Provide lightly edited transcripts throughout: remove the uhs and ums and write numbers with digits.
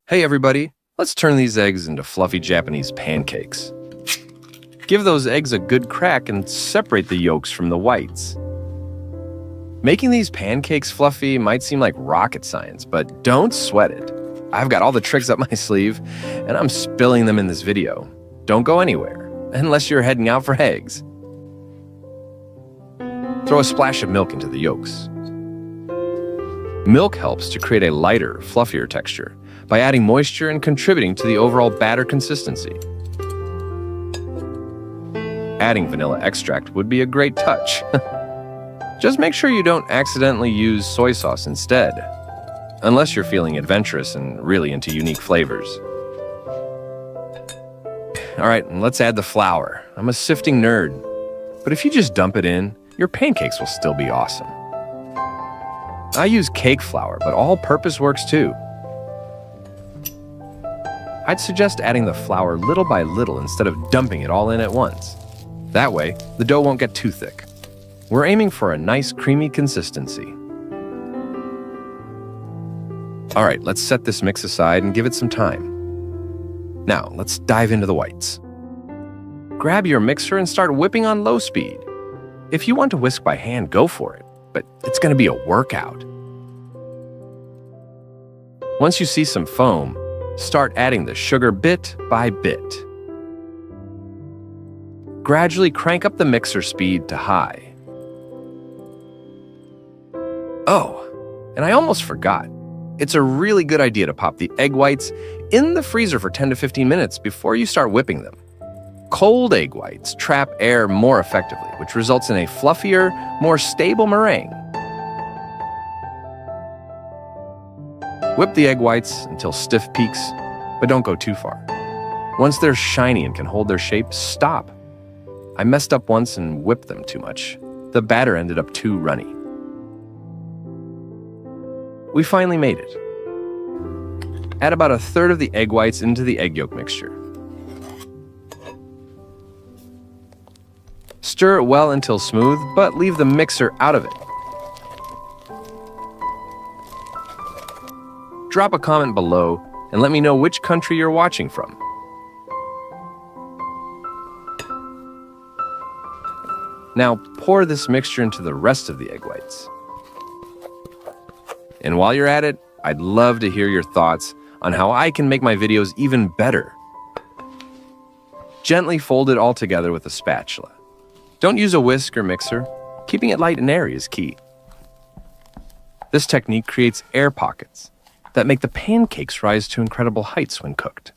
Hey everybody, let's turn these eggs into fluffy Japanese pancakes. Give those eggs a good crack and separate the yolks from the whites. Making these pancakes fluffy might seem like rocket science, but don't sweat it. I've got all the tricks up my sleeve, and I'm spilling them in this video. Don't go anywhere, unless you're heading out for eggs. Throw a splash of milk into the yolks. Milk helps to create a lighter, fluffier texture by adding moisture and contributing to the overall batter consistency. Adding vanilla extract would be a great touch. Just make sure you don't accidentally use soy sauce instead, unless you're feeling adventurous and really into unique flavors. All right, let's add the flour. I'm a sifting nerd, but if you just dump it in, your pancakes will still be awesome. I use cake flour, but all-purpose works too. I'd suggest adding the flour little by little instead of dumping it all in at once. That way, the dough won't get too thick. We're aiming for a nice creamy consistency. All right, let's set this mix aside and give it some time. Now, let's dive into the whites. Grab your mixer and start whipping on low speed. If you want to whisk by hand, go for it, but it's going to be a workout. Once you see some foam, start adding the sugar bit by bit. Gradually crank up the mixer speed to high. Oh, and I almost forgot. It's a really good idea to pop the egg whites in the freezer for 10 to 15 minutes before you start whipping them. Cold egg whites trap air more effectively, which results in a fluffier, more stable meringue. Whip the egg whites until stiff peaks, but don't go too far. Once they're shiny and can hold their shape, stop. I messed up once and whipped them too much. The batter ended up too runny. We finally made it. Add about a third of the egg whites into the egg yolk mixture. Stir it well until smooth, but leave the mixer out of it. Drop a comment below and let me know which country you're watching from. Now pour this mixture into the rest of the egg whites. And while you're at it, I'd love to hear your thoughts on how I can make my videos even better. Gently fold it all together with a spatula. Don't use a whisk or mixer. Keeping it light and airy is key. This technique creates air pockets that make the pancakes rise to incredible heights when cooked.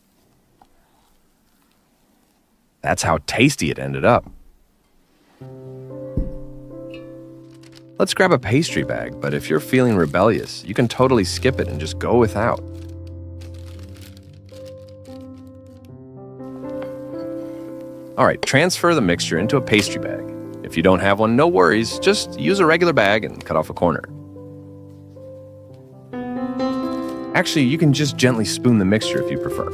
That's how tasty it ended up. Let's grab a pastry bag, but if you're feeling rebellious, you can totally skip it and just go without. All right, transfer the mixture into a pastry bag. If you don't have one, no worries, just use a regular bag and cut off a corner. Actually, you can just gently spoon the mixture if you prefer.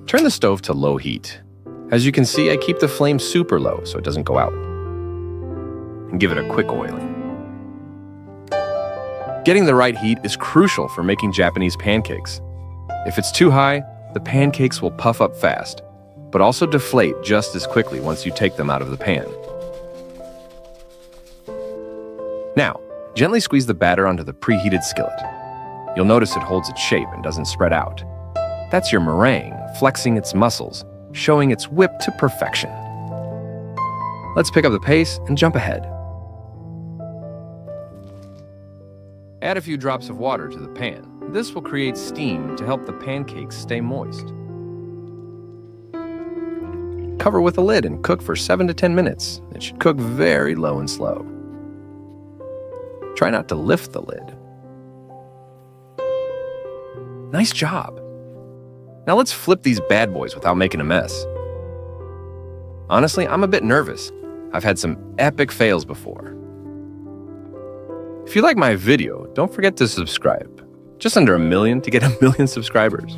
Turn the stove to low heat. As you can see, I keep the flame super low so it doesn't go out. And give it a quick oiling. Getting the right heat is crucial for making Japanese pancakes. If it's too high, the pancakes will puff up fast, but also deflate just as quickly once you take them out of the pan. Now, gently squeeze the batter onto the preheated skillet. You'll notice it holds its shape and doesn't spread out. That's your meringue flexing its muscles, showing it's whipped to perfection. Let's pick up the pace and jump ahead. Add a few drops of water to the pan. This will create steam to help the pancakes stay moist. Cover with a lid and cook for 7 to 10 minutes. It should cook very low and slow. Try not to lift the lid. Nice job. Now let's flip these bad boys without making a mess. Honestly, I'm a bit nervous. I've had some epic fails before. If you like my video, don't forget to subscribe. Just under 1 million to get 1 million subscribers.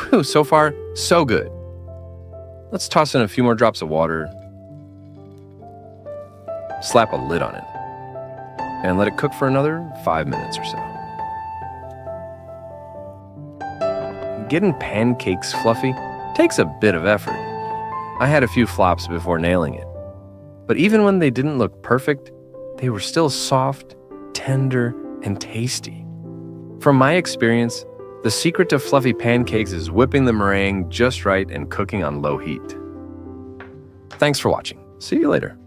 Whew, so far, so good. Let's toss in a few more drops of water. Slap a lid on it. And let it cook for another 5 minutes or so. getting pancakes fluffy takes a bit of effort. I had a few flops before nailing it. But even when they didn't look perfect, they were still soft, tender, and tasty. From my experience, the secret to fluffy pancakes is whipping the meringue just right and cooking on low heat. Thanks for watching. See you later.